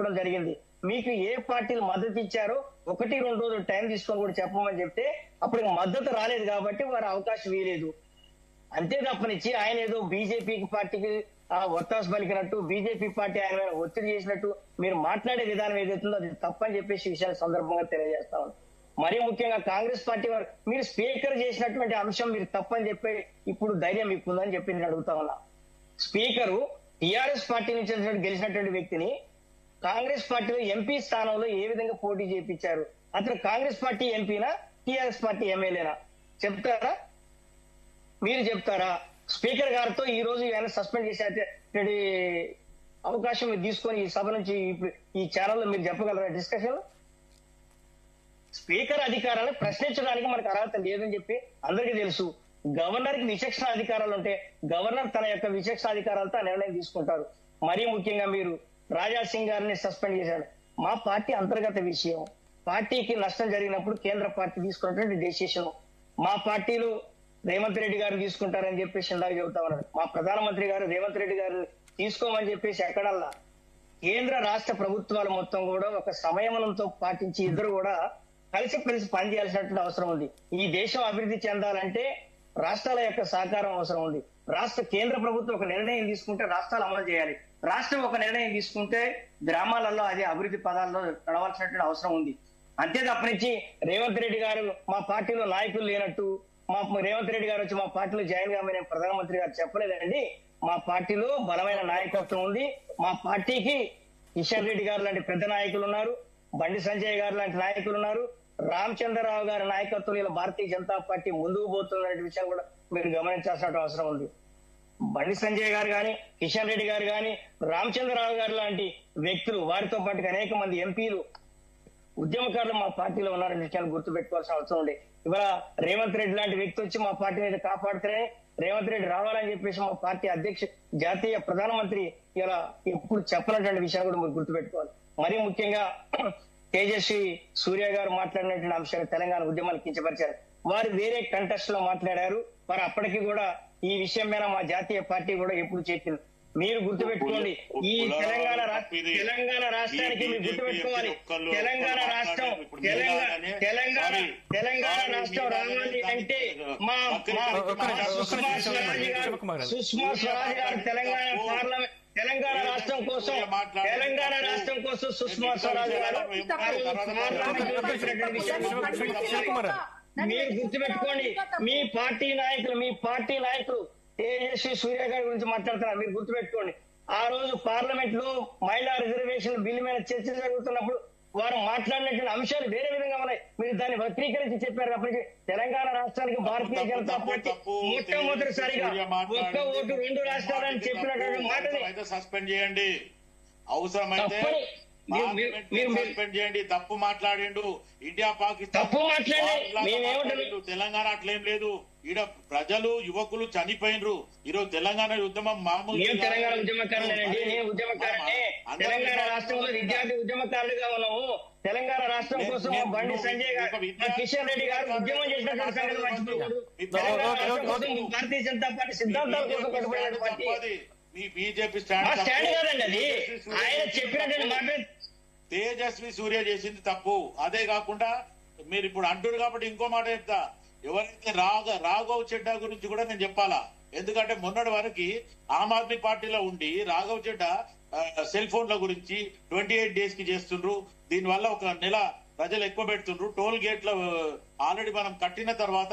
చెప్పడం జరిగింది. మీకు ఏ పార్టీలు మద్దతు ఇచ్చారో 1-2 రోజులు టైం తీసుకొని కూడా చెప్పమని చెప్తే అప్పుడు మద్దతు రాలేదు కాబట్టి వారు అవకాశం ఇవ్వలేదు. అంతే తప్పనిచ్చి ఆయన ఏదో బీజేపీ పార్టీకి ఒత్తాసు పలికినట్టు, బీజేపీ పార్టీ ఆయన ఒత్తిడి చేసినట్టు మీరు మాట్లాడే విధానం ఏదైతుందో అది తప్పని చెప్పేసి విషయాన్ని సందర్భంగా తెలియజేస్తా ఉన్నాం. మరీ ముఖ్యంగా కాంగ్రెస్ పార్టీ వారు మీరు స్పీకర్ చేసినటువంటి అంశం మీరు తప్పని చెప్పి ఇప్పుడు ధైర్యం మీకు ఉందని చెప్పి నేను అడుగుతా ఉన్నా. స్పీకరు టీఆర్ఎస్ పార్టీ నుంచి గెలిచినటువంటి వ్యక్తిని కాంగ్రెస్ పార్టీలో ఎంపీ స్థానంలో ఏ విధంగా పోటీ చేయించారు? అతను కాంగ్రెస్ పార్టీ ఎంపీనా, టీఆర్ఎస్ పార్టీ ఎమ్మెల్యేనా? చెప్తారా? మీరు చెప్తారా? స్పీకర్ గారితో ఈ రోజు ఆయన సస్పెండ్ చేసే అవకాశం మీరు తీసుకొని ఈ సభ నుంచి ఈ ఛానల్లో మీరు చెప్పగలరా డిస్కషన్? స్పీకర్ అధికారాలను ప్రశ్నించడానికి మనకు అర్హత లేదని చెప్పి అందరికీ తెలుసు. గవర్నర్ కి విచక్షణ అధికారాలు ఉంటే గవర్నర్ తన యొక్క విచక్షణ అధికారాలతో నిర్ణయం తీసుకుంటారు. మరీ ముఖ్యంగా మీరు రాజా సింగ్ గారిని సస్పెండ్ చేశారు. మా పార్టీ అంతర్గత విషయం. పార్టీకి నష్టం జరిగినప్పుడు కేంద్ర పార్టీ తీసుకున్నటువంటి డెసిషన్ మా పార్టీలో రేవంత్ రెడ్డి గారు తీసుకుంటారని చెప్పేసి ఇందాక చెబుతా ఉన్నారు. మా ప్రధానమంత్రి గారు రేవంత్ రెడ్డి గారు తీసుకోమని చెప్పేసి ఎక్కడల్లా కేంద్ర రాష్ట్ర ప్రభుత్వాలు మొత్తం కూడా ఒక సమయమనంతో పాటించి ఇద్దరు కూడా కలిసి పనిచేయాల్సినటువంటి అవసరం ఉంది. ఈ దేశం అభివృద్ధి చెందాలంటే రాష్ట్రాల యొక్క సహకారం అవసరం ఉంది. కేంద్ర ప్రభుత్వం ఒక నిర్ణయం తీసుకుంటే రాష్ట్రాలు అమలు చేయాలి. రాష్ట్రం ఒక నిర్ణయం తీసుకుంటే గ్రామాలలో అది అభివృద్ధి పదాల్లో నడవాల్సినటువంటి అవసరం ఉంది. అంతే తప్పనిచ్చి రేవంత్ రెడ్డి గారు మా పార్టీలో నాయకులు లేనట్టు, రేవంత్ రెడ్డి గారు వచ్చి మా పార్టీలో జాయిన్ కామని ప్రధానమంత్రి గారు చెప్పలేదండి. మా పార్టీలో బలమైన నాయకత్వం ఉంది. మా పార్టీకి కిషన్ రెడ్డి గారు లాంటి పెద్ద నాయకులు ఉన్నారు, బండి సంజయ్ గారు లాంటి నాయకులు ఉన్నారు, రామచంద్రరావు గారి నాయకత్వం ఇలా భారతీయ జనతా పార్టీ ముందుకు పోతున్న విషయం కూడా మీరు గమనించాల్సిన అవసరం ఉంది. బండి సంజయ్ గారు కానీ, కిషన్ రెడ్డి గారు కానీ, రామచంద్రరావు గారు లాంటి వ్యక్తులు, వారితో పాటు అనేక మంది ఎంపీలు, ఉద్యమకారులు మా పార్టీలో ఉన్నారనే విషయాన్ని గుర్తుపెట్టుకోవాల్సిన అవసరం ఉంది. ఇవాళ రేవంత్ రెడ్డి లాంటి వ్యక్తి వచ్చి మా పార్టీని కాపాడితేనే రేవంత్ రెడ్డి రావాలని చెప్పేసి మా పార్టీ జాతీయ ప్రధానమంత్రి ఇలా ఎప్పుడు చెప్పనటువంటి విషయాన్ని కూడా మీరు గుర్తుపెట్టుకోవాలి. మరీ ముఖ్యంగా తేజస్వి సూర్య గారు మాట్లాడినటువంటి అంశాలు తెలంగాణ ఉద్యమాలు కించపరిచారు. వారు వేరే కంటెస్ట్ లో మాట్లాడారు. వారు అప్పటికి కూడా ఈ విషయం మీద మా జాతీయ పార్టీ కూడా ఎప్పుడు చెప్పింది. మీరు గుర్తుపెట్టుకోండి, ఈ తెలంగాణ రాష్ట్రానికి మీరు గుర్తుపెట్టుకోవాలి, తెలంగాణ రాష్ట్రం రావాలి అంటే మా సుష్మా స్వరాజ్ గారు తెలంగాణ రాష్ట్రం కోసం సుష్మా స్వరాజ్ గారు మీరు గుర్తుపెట్టుకోండి. మీ పార్టీ నాయకులు తేజస్వి సూర్య గారి గురించి మాట్లాడుతున్నారు. మీరు గుర్తుపెట్టుకోండి, ఆ రోజు పార్లమెంట్ లో మహిళా రిజర్వేషన్ బిల్లు మీద చర్చ జరుగుతున్నప్పుడు వారు మాట్లాడినటువంటి అంశాలు వేరే విధంగా ఉన్నాయి. మీరు దాన్ని వక్రీకరించి చెప్పారు. అప్పటికి తెలంగాణ రాష్ట్రానికి భారతీయ జనతా పార్టీ మొట్టమొదటిసారిగా ఒక్క ఓటు 2 రాష్ట్రాలని చెప్పినటువంటి మాటని సస్పెండ్ చేయండి, అవసరమైతే సస్పెండ్ చేయండి. తప్పు మాట్లాడిండు. ఇండియా పాకిస్తాన్ తెలంగాణ అట్లేం లేదు. ఈడ ప్రజలు యువకులు చనిపోయినరు. ఈరోజు తెలంగాణ ఉద్యమం మామూలు తెలంగాణ ఉద్యమకారులేనండి. నేను ఉద్యమకారునే. తెలంగాణ రాష్ట్రంలో విద్యార్థి ఉద్యమకారులుగా ఉన్నాము. తెలంగాణ రాష్ట్రం కోసం బండి సంజయ్ గారు, కిషన్ రెడ్డి గారు ఉద్యమం చేసినటువంటి సంగతి మర్చిపోయారు. భారతీయ జనతా పార్టీ సిద్ధాంతాల కోసం కట్టుబడిన పార్టీ. మీ బీజేపీ స్టాండ్ కాదండి. అది ఆయన చెప్పినటువంటి మాట తేజస్వి సూర్య చేసింది తప్పు. అదే కాకుండా మీరు ఇప్పుడు అంటున్నారు కాబట్టి ఇంకో మాట చెప్తా. ఎవరైతే రాఘవ్ చెడ్డా గురించి కూడా నేను చెప్పాలా. ఎందుకంటే మొన్నటి వరకు ఆమ్ ఆద్మీ పార్టీలో ఉండి రాఘవ్ చెడ్డా సెల్ ఫోన్ల గురించి 28 days కి చేస్తుండ్రు. దీనివల్ల ఒక నెల ప్రజలు ఎక్కువ పెడుతుండ్రు. టోల్ గేట్ల ఆల్రెడీ మనం కట్టిన తర్వాత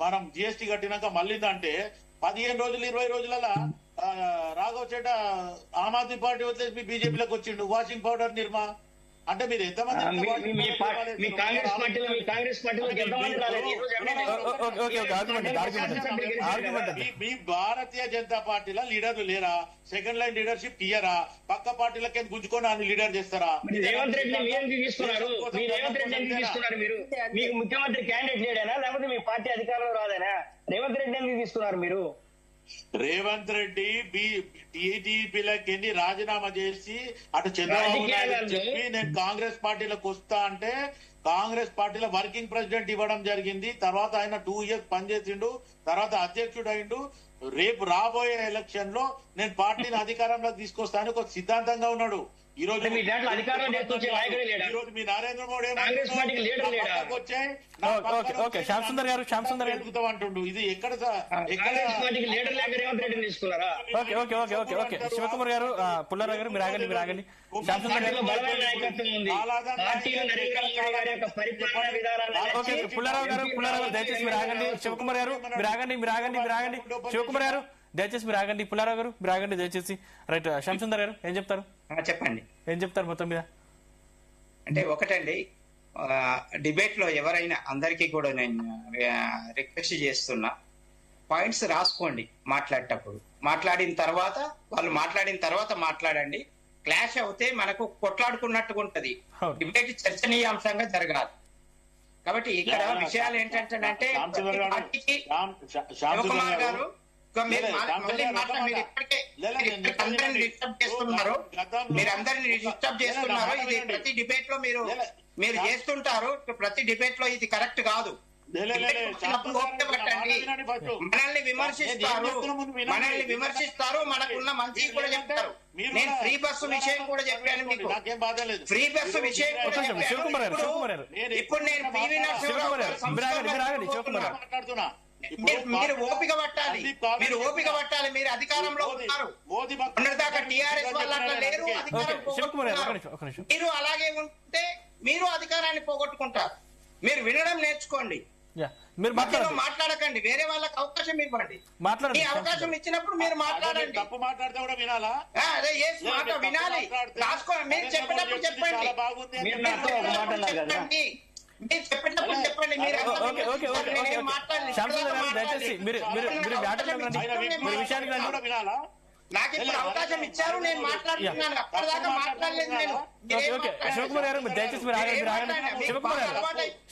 మనం జిఎస్టీ కట్టినాక మళ్ళీందంటే 15 రోజులు 20 రోజులలో రాఘవ్ చెడ్డా ఆమ్ ఆద్మీ పార్టీ వదిలేసి మీ బీజేపీలోకి వచ్చిండు. వాషింగ్ పౌడర్ నిర్మా అంటే మీరు ఎంతమంది మీ భారతీయ జనతా పార్టీలో లీడర్లు లేరా? సెకండ్ లైన్ లీడర్షిప్ ఇయ్యరా? పక్క పార్టీలకి గుంజుకొని ఆయన లీడర్ చేస్తారా? రేవంత్ రెడ్డి తీసుకున్నారు. మీకు ముఖ్యమంత్రి క్యాండిడేట్ లేడైనా లేకపోతే మీ పార్టీ అధికారంలో రాదేనా? రేవంత్ రెడ్డి ఎందుకు తీసుకున్నారు మీరు? రేవంత్ రెడ్డి టీడీపీలకి రాజీనామా చేసి అటు చంద్రబాబు నాయుడు చెప్పి నేను కాంగ్రెస్ పార్టీలోకి వస్తా అంటే కాంగ్రెస్ పార్టీలో వర్కింగ్ ప్రెసిడెంట్ ఇవ్వడం జరిగింది. తర్వాత ఆయన 2 years పనిచేసిండు. తర్వాత అధ్యక్షుడు అయిండు. రేపు రాబోయే ఎలక్షన్ లో నేను పార్టీని అధికారంలోకి తీసుకొస్తాను ఒక సిద్ధాంతంగా ఉన్నాడు. ఈ రోజు మీ దాంట్లో అధికారంలో తీసుకొచ్చే నాయకుడే లేడా? ఈ రోజు మీ నరేంద్ర మోడీ కాంగ్రెస్ పార్టీకి లీడర్ లేడా? ఓకే శ్యామ్ సుందర్ గారు ఎదుగుతాం అంటుండు. ఇది ఎక్కడ కాంగ్రెస్ పార్టీకి లీడర్ లేక రేవంత్ రెడ్డిని తీసుకున్నారా? Okay okay okay okay okay Shivakumar garu, Pullarao గారు మీరు ఆగండి శ్యామ్ సుందర్ గారు. పార్టీలో బలమైన నాయకత్వం ఉంది. పార్టీలో నరేంద్ర మోడీ గారి యొక్క పరిపాలన విధానాన్ని ఓకే పుల్లారావు గారు దయచేసి మీరు ఆగండి. శివకుమార్ గారు మీరు ఆగండి. శివకుమార్ గారు దయచేసి మీరు ఆగండి. పుల్లారావు గారు మీరు ఆగండి దయచేసి. రైట్ శ్యామ్ సుందర్ గారు ఏం చెప్తారు? చెప్పండి. ఏం చెప్తారు మొత్తం మీద? అంటే ఒకటండి, డిబేట్ లో ఎవరైనా అందరికీ కూడా నేను రిక్వెస్ట్ చేస్తున్నా, పాయింట్స్ రాసుకోండి మాట్లాడేటప్పుడు. మాట్లాడిన తర్వాత మాట్లాడండి. క్లాష్ అవుతే మనకు కొట్లాడుకున్నట్టుగా ఉంటది. డిబేట్ చర్చనీయాంశంగా జరగాలి. కాబట్టి ఇక్కడ విషయాలు ఏంటంటే శివకుమార్ గారు మీరు అందరినీ డిస్టర్బ్ చేస్తున్నారు. ఇది ప్రతి డిబేట్ లో మీరు చేస్తుంటారు. ప్రతి డిబేట్ లో ఇది కరెక్ట్ కాదు. మనల్ని విమర్శిస్తారు, మనకున్న మంచి కూడా చెప్తారు. నేను ఫ్రీ బస్సు విషయం కూడా చెప్పాను మీకు. ఫ్రీ బస్సు విషయం కూడా చెప్పాను. ఇప్పుడు నేను పివి నరసింహారావు మాట్లాడుతున్నా. మీరు ఓపిక పట్టాలి. మీరు అధికారంలో ఉన్నారు. మొన్నటిదాకా టీఆర్ఎస్ వాళ్ళు అట్లా లేరు. మీరు అలాగే ఉంటే మీరు అధికారాన్ని పోగొట్టుకుంటారు. మీరు వినడం నేర్చుకోండి. మీరు మాట్లాడకండి. వేరే వాళ్ళకి అవకాశం ఇవ్వండి. ఈ అవకాశం ఇచ్చినప్పుడు మీరు మాట్లాడండి. తప్పు మాట్లాడితే కూడా వినాలా? అదే వినాలి. రాసుకోండి. మీరు చెప్పేటప్పుడు చెప్పండి. మీరు చెప్పేటప్పుడు చెప్పండి. నాకు ఇప్పుడు అవకాశం ఇచ్చారు, నేను మాట్లాడుతున్నాను. అప్పటిదాకా మాట్లాడలేదు నేను. శివకుమార్ గారు దయచేసి మీరు ఆగండి.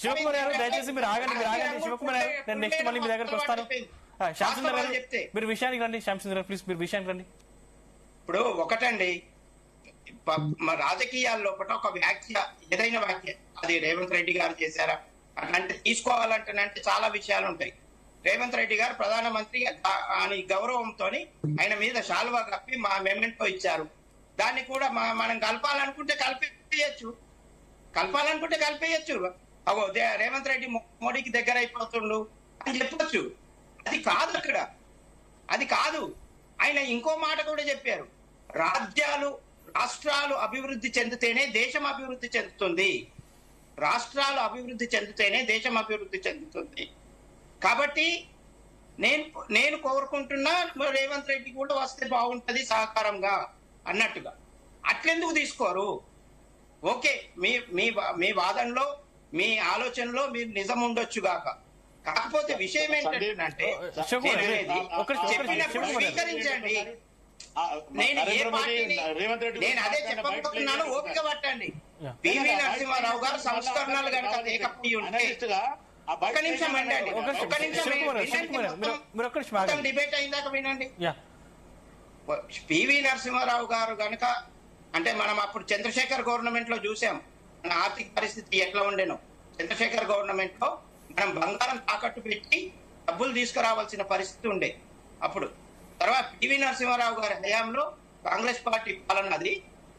శివకుమార్ గారు దయచేసి మీరు ఆగండి. శివకుమార్ గారు నేను నెక్స్ట్ మళ్ళీ మీ దగ్గరకు వస్తాను. శ్యామ్ సుందర్ గారు మీరు విషయానికి రండి. శ్యామ్ సుందర్ గారు ప్లీజ్ మీరు విషయానికి రండి. ఇప్పుడు ఒకటండి, రాజకీయాల లోపల ఒక వ్యాఖ్య, ఏదైనా వ్యాఖ్య అది రేవంత్ రెడ్డి గారు చేశారా అంటే తీసుకోవాలంటే చాలా విషయాలు ఉంటాయి. రేవంత్ రెడ్డి గారు ప్రధానమంత్రి అని గౌరవంతో ఆయన మీద శాలువా కప్పి మా మెమెంటో ఇచ్చారు. దాన్ని కూడా మనం కలపాలనుకుంటే కలిపేయచ్చు. అగో రేవంత్ రెడ్డి మోడీకి దగ్గర అయిపోతుండు అని చెప్పొచ్చు. అది కాదు. ఆయన ఇంకో మాట కూడా చెప్పారు, రాష్ట్రాలు అభివృద్ధి చెందితేనే దేశం అభివృద్ధి చెందుతుంది. కాబట్టి నేను కోరుకుంటున్నా రేవంత్ రెడ్డి కూడా వస్తే బాగుంటది సహకారంగా అన్నట్టుగా. అట్లెందుకు తీసుకోరు? ఓకే, మీ వాదనలో మీ ఆలోచనలో మీరు నిజం ఉండొచ్చు గాక. కాకపోతే విషయం ఏంటంటే స్వీకరించండి. నేను అదే చెప్పబోతున్నాను. ఓపిక పట్టండి. పివి నరసింహారావు గారు సంస్కరణలు కనుక లేకపోయి ఉంటే ఒక్క నిమిషం డిబేట్ అయిందాక వినండి. పివి నరసింహారావు గారు గనక అంటే మనం అప్పుడు చంద్రశేఖర్ గవర్నమెంట్ లో చూసాం మన ఆర్థిక పరిస్థితి ఎట్లా ఉండేనో. చంద్రశేఖర్ గవర్నమెంట్ లో మనం బంగారం తాకట్టు పెట్టి డబ్బులు తీసుకురావాల్సిన పరిస్థితి ఉండే అప్పుడు. తర్వాత పివి నరసింహారావు గారి హయాంలో కాంగ్రెస్ పార్టీ పాలన అది.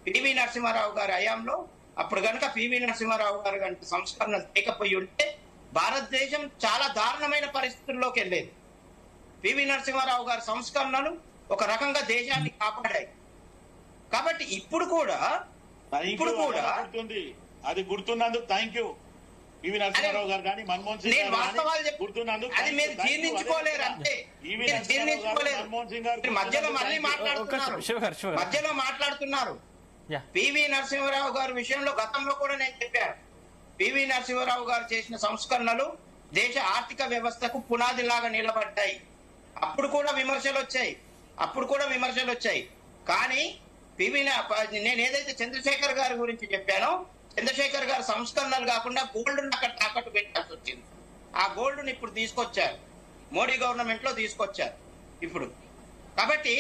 పివి నరసింహారావు గారి హయాంలో అప్పుడు కనుక పివి నరసింహారావు గారు కనుక సంస్కరణలు లేకపోయి ఉంటే భారతదేశం చాలా దారుణమైన పరిస్థితుల్లోకి వెళ్ళేది. పివి నరసింహారావు గారి సంస్కరణలు ఒక రకంగా దేశాన్ని కాపాడాయి. కాబట్టి ఇప్పుడు కూడా అది గుర్తున్నందుకు థ్యాంక్ యూ. పివి నరసింహారావు గారు కానీ మన్మోహన్ సింగ్ గారు గుర్తున్నందుకు అది మీరు జీర్ణించుకోలేరు అంతే. మన్మోహన్ సింగ్ గారు మధ్యలో మాట్లాడుతున్నారు. పివి నరసింహారావు గారి విషయంలో గతంలో కూడా నేను చెప్పాను. పివి నరసింహారావు గారు చేసిన సంస్కరణలు దేశ ఆర్థిక వ్యవస్థకు పునాదిలాగా నిలబడ్డాయి. అప్పుడు కూడా విమర్శలు వచ్చాయి. కానీ నేను ఏదైతే చంద్రశేఖర్ గారి గురించి చెప్పానో, చంద్రశేఖర్ గారు సంస్కరణలు కాకుండా గోల్డ్ అక్కడ తాకట్టు పెట్టాల్సి వచ్చింది. ఆ గోల్డ్ ఇప్పుడు తీసుకొచ్చారు, మోడీ గవర్నమెంట్ లో తీసుకొచ్చారు ఇప్పుడు. కాబట్టి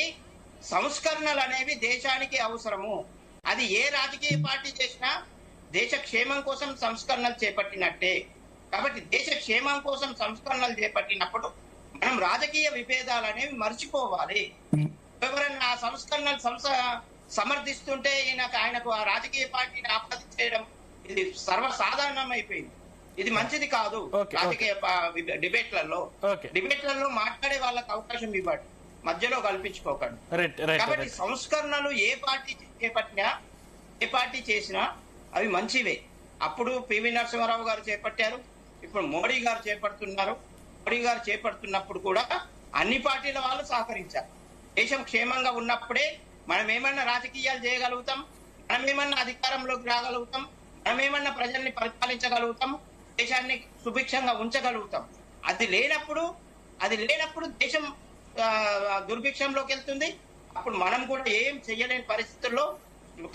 సంస్కరణలు అనేవి దేశానికి అవసరము. అది ఏ రాజకీయ పార్టీ చేసినా దేశ క్షేమం కోసం సంస్కరణలు చేపట్టినట్టే. కాబట్టి దేశ క్షేమం కోసం సంస్కరణలు చేపట్టినప్పుడు మనం రాజకీయ విభేదాలు అనేవి మర్చిపోవాలి. ఎవరైనా ఆ సంస్కరణలు సమర్థిస్తుంటే ఆయనకు ఆ రాజకీయ పార్టీని ఆపాదించేయడం ఇది సర్వసాధారణం అయిపోయింది. ఇది మంచిది కాదు. రాజకీయ డిబేట్లలో మాట్లాడే వాళ్ళకి అవకాశం ఇవ్వండి, మధ్యలో కల్పించుకోకండి. కాబట్టి సంస్కరణలు ఏ పార్టీ చేసినా అవి మంచివే. అప్పుడు పివి నరసింహారావు గారు చేపట్టారు, ఇప్పుడు మోడీ గారు చేపడుతున్నారు. మోడీ గారు చేపడుతున్నప్పుడు కూడా అన్ని పార్టీల వాళ్ళు సహకరించారు. దేశం క్షేమంగా ఉన్నప్పుడే మనం ఏమన్నా రాజకీయాలు చేయగలుగుతాం, మనం ఏమన్నా అధికారంలోకి రాగలుగుతాం, మనం ఏమన్నా ప్రజల్ని పరిపాలించగలుగుతాం, దేశాన్ని సుభిక్షంగా ఉంచగలుగుతాం. అది లేనప్పుడు దేశం దుర్భిక్షంలోకి వెళ్తుంది. అప్పుడు మనం కూడా ఏం చెయ్యలేని పరిస్థితుల్లో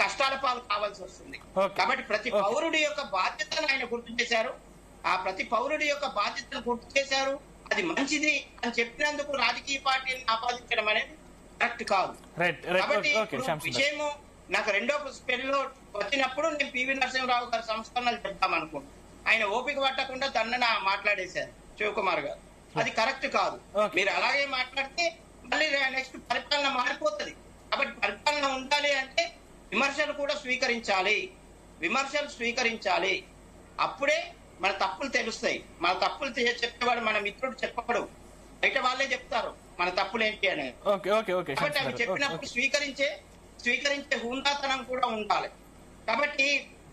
కష్టాల పాలు కావాల్సి వస్తుంది. కాబట్టి ప్రతి పౌరుడి యొక్క బాధ్యతను ఆయన గుర్తు చేశారు. ఆ ప్రతి పౌరుడి యొక్క బాధ్యతను గుర్తు చేశారు. అది మంచిది అని చెప్పినందుకు రాజకీయ పార్టీని ఆపాదించడం అనేది కరెక్ట్ కాదు. కాబట్టి విషయము నాకు రెండో స్పెల్లో వచ్చినప్పుడు నేను పివి నరసింహరావు గారి సంస్కరణలు చెప్తామనుకున్నాను. ఆయన ఓపిక పట్టకుండా తనని మాట్లాడేశారు శివకుమార్ గారు. అది కరెక్ట్ కాదు. మీరు అలాగే మాట్లాడితే మళ్ళీ నెక్స్ట్ పరిపాలన మారిపోతుంది. కాబట్టి పరిపాలన ఉండాలి అంటే విమర్శలు కూడా స్వీకరించాలి. అప్పుడే మన తప్పులు తెలుస్తాయి. మన తప్పులు చెప్పేవాడు మన మిత్రుడు చెప్పడు, బయట వాళ్ళే చెప్తారు మన తప్పులు ఏంటి అనేది. కాబట్టి అవి చెప్పినప్పుడు స్వీకరించే హుందాతనం కూడా ఉండాలి. కాబట్టి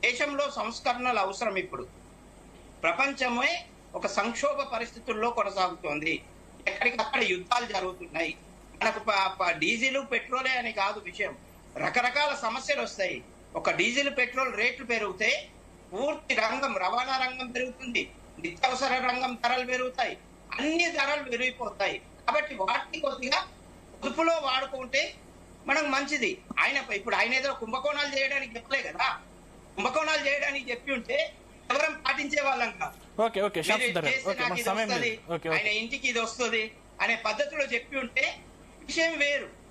దేశంలో సంస్కరణలు అవసరం. ఇప్పుడు ప్రపంచమే ఒక సంక్షోభ పరిస్థితుల్లో కొనసాగుతోంది. ఎక్కడికక్కడ యుద్ధాలు జరుగుతున్నాయి. మనకు డీజిల్ పెట్రోలే అని కాదు విషయం, రకరకాల సమస్యలు వస్తాయి. ఒక డీజిల్ పెట్రోల్ రేట్లు పెరిగితే పూర్తి రంగం, రవాణా రంగం పెరుగుతుంది, నిత్యావసర రంగం ధరలు పెరుగుతాయి, అన్ని ధరలు పెరిగిపోతాయి. కాబట్టి వాటిని కొద్దిగా పొదుపులో వాడుకుంటే మనకు మంచిది. ఇప్పుడు ఆయన ఏదో కుంభకోణాలు చేయడానికి చెప్పలే కదా. కుంభకోణాలు చేయడానికి చెప్పి ఉంటే ఎవరం పాటించే వాళ్ళం కాదు. ఆయన ఇంటికి ఇది వస్తుంది అనే పద్ధతిలో చెప్పి ఉంటే విషయం వేరు.